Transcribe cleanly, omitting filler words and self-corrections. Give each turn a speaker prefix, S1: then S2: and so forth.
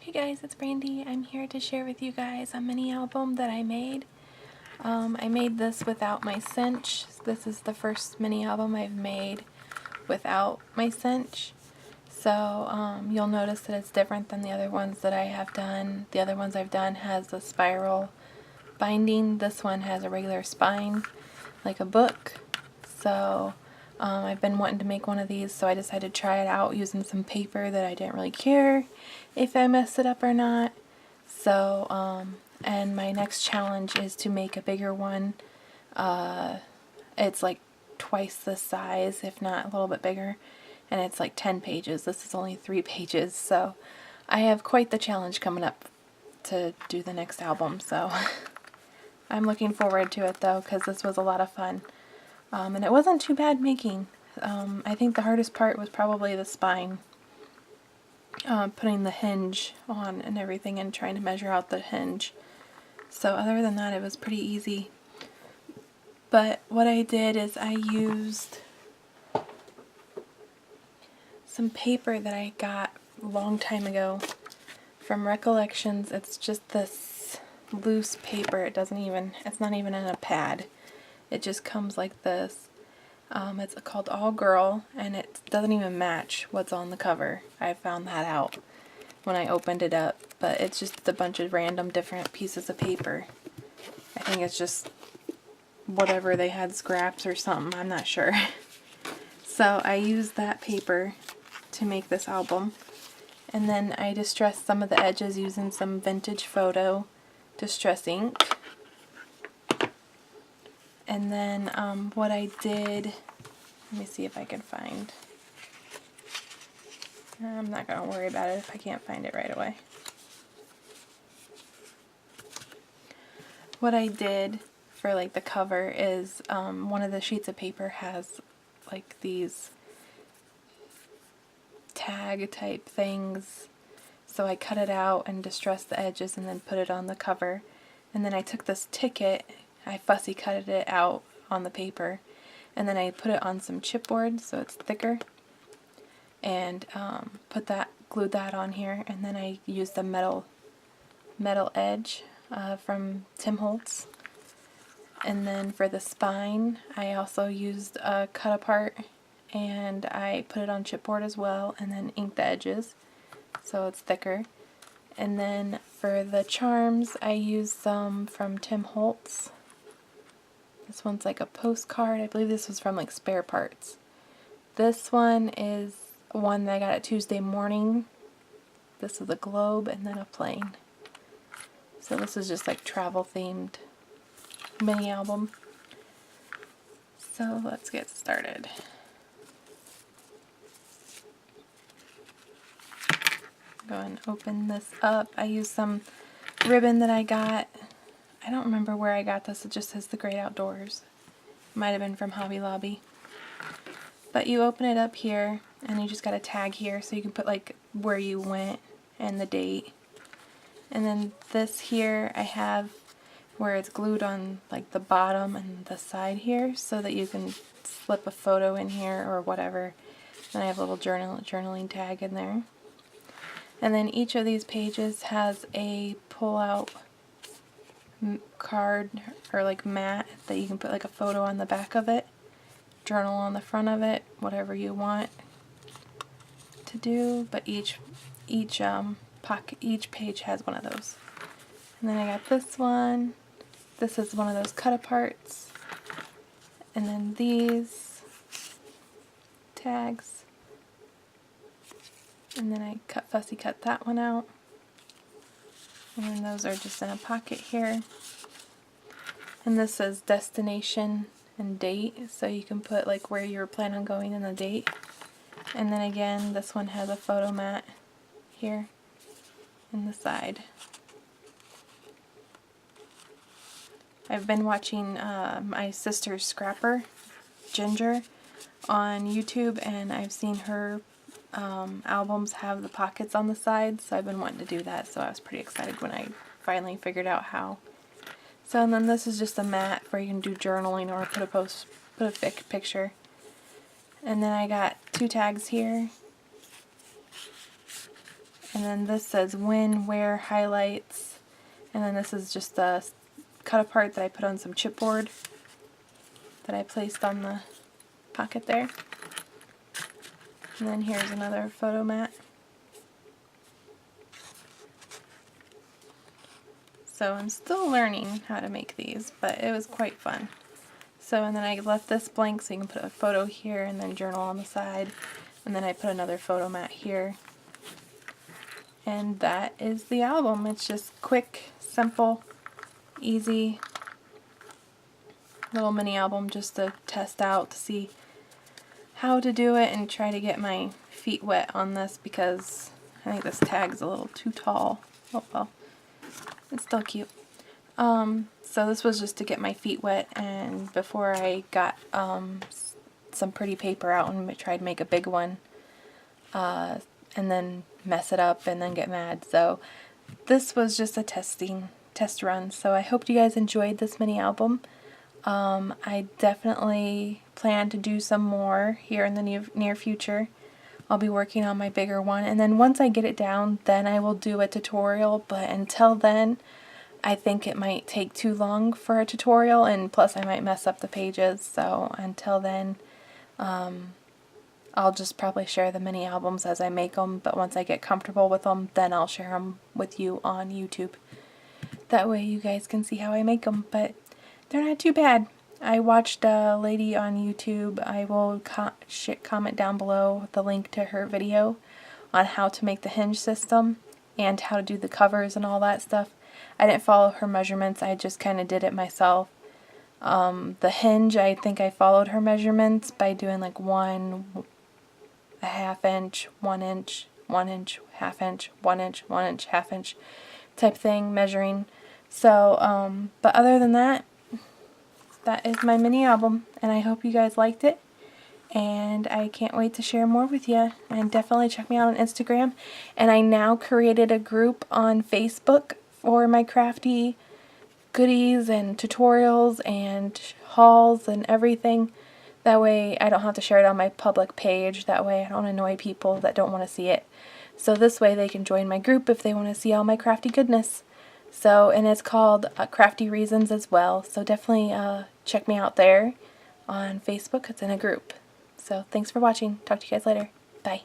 S1: Hey guys, it's Brandy. I'm here to share with you guys a mini album that I made. I made this without my cinch. This is the first mini album I've made without my cinch. So you'll notice that it's different than the other ones that I have done. The other ones I've done has a spiral binding. This one has a regular spine, like a book. So I've been wanting to make one of these, so I decided to try it out using some paper that I didn't really care if I messed it up or not. So, and my next challenge is to make a bigger one. It's like twice the size, if not a little bit bigger, and it's like 10 pages. This is only 3 pages, so I have quite the challenge coming up to do the next album, so I'm looking forward to it though, because this was a lot of fun. And it wasn't too bad making. I think the hardest part was probably the spine. Putting the hinge on and everything and trying to measure out the hinge. So other than that, it was pretty easy. But what I did is I used some paper that I got a long time ago from Recollections. It's just this loose paper. It's not even in a pad. It just comes like this. It's called All Girl, and it doesn't even match what's on the cover. I found that out when I opened it up, but it's just a bunch of random different pieces of paper. I think it's just whatever they had, scraps or something, I'm not sure. So I used that paper to make this album, and then I distressed some of the edges using some vintage photo distress ink. And then what I did, let me see if I can find, I'm not going to worry about it if I can't find it right away. What I did for like the cover is one of the sheets of paper has like these tag type things, so I cut it out and distressed the edges and then put it on the cover. And then I took this ticket, I fussy cutted it out on the paper, and then I put it on some chipboard so it's thicker, and glued that on here. And then I used the metal edge from Tim Holtz. And then for the spine, I also used a cut apart, and I put it on chipboard as well, and then inked the edges so it's thicker. And then for the charms, I used some from Tim Holtz. This one's like a postcard. I believe this was from like Spare Parts. This one is one that I got at Tuesday Morning. This is a globe and then a plane. So this is just like travel themed mini album. So let's get started. Go and open this up. I used some ribbon that I got. I don't remember where I got this. It just says The Great Outdoors. It might have been from Hobby Lobby. But you open it up here, and you just got a tag here, so you can put like where you went and the date. And then this here I have where it's glued on like the bottom and the side here, so that you can slip a photo in here or whatever. Then I have a little journaling tag in there. And then each of these pages has a pull-out card or like mat that you can put like a photo on the back of it, journal on the front of it, whatever you want to do. But each page has one of those. And then I got this one. This is one of those cut aparts. And then these tags. And then I fussy cut that one out. And then those are just in a pocket here. And this says destination and date, so you can put like where you were planning on going and the date. And then again, this one has a photo mat here in the side. I've been watching my sister's scrapper, Ginger, on YouTube, and I've seen her albums have the pockets on the sides, so I've been wanting to do that, so I was pretty excited when I finally figured out how. So, and then this is just a mat where you can do journaling or put a picture. And then I got 2 tags here, And then this says when, where, highlights. And then this is just a cut apart that I put on some chipboard that I placed on the pocket there. And then here's another photo mat. So I'm still learning how to make these, but it was quite fun. So, and then I left this blank so you can put a photo here and then journal on the side. And then I put another photo mat here. And that is the album. It's just quick, simple, easy little mini album just to test out to see how to do it and try to get my feet wet on this because I think this tag's a little too tall. Oh well, it's still cute. So this was just to get my feet wet, and before I got some pretty paper out and tried to make a big one and then mess it up and then get mad. So this was just a test run. So I hope you guys enjoyed this mini album. I definitely plan to do some more here in the near future. I'll be working on my bigger one, and then once I get it down, then I will do a tutorial, but until then, I think it might take too long for a tutorial, and plus I might mess up the pages, so until then, I'll just probably share the mini albums as I make them, but once I get comfortable with them, then I'll share them with you on YouTube. That way you guys can see how I make them, but they're not too bad. I watched a lady on YouTube. I will comment down below the link to her video on how to make the hinge system and how to do the covers and all that stuff. I didn't follow her measurements. I just kind of did it myself. The hinge, I think I followed her measurements by doing like 1, a half inch, 1 inch, 1 inch, half inch, 1 inch, 1 inch, half inch type thing, measuring. So, but other than that, that is my mini album, and I hope you guys liked it, and I can't wait to share more with you. And definitely check me out on Instagram, and I now created a group on Facebook for my crafty goodies and tutorials and hauls and everything. That way I don't have to share it on my public page. That way I don't annoy people that don't want to see it. So this way they can join my group if they want to see all my crafty goodness. So, and it's called Crafty Reasons as well. So definitely check me out there on Facebook. It's in a group. So thanks for watching. Talk to you guys later. Bye.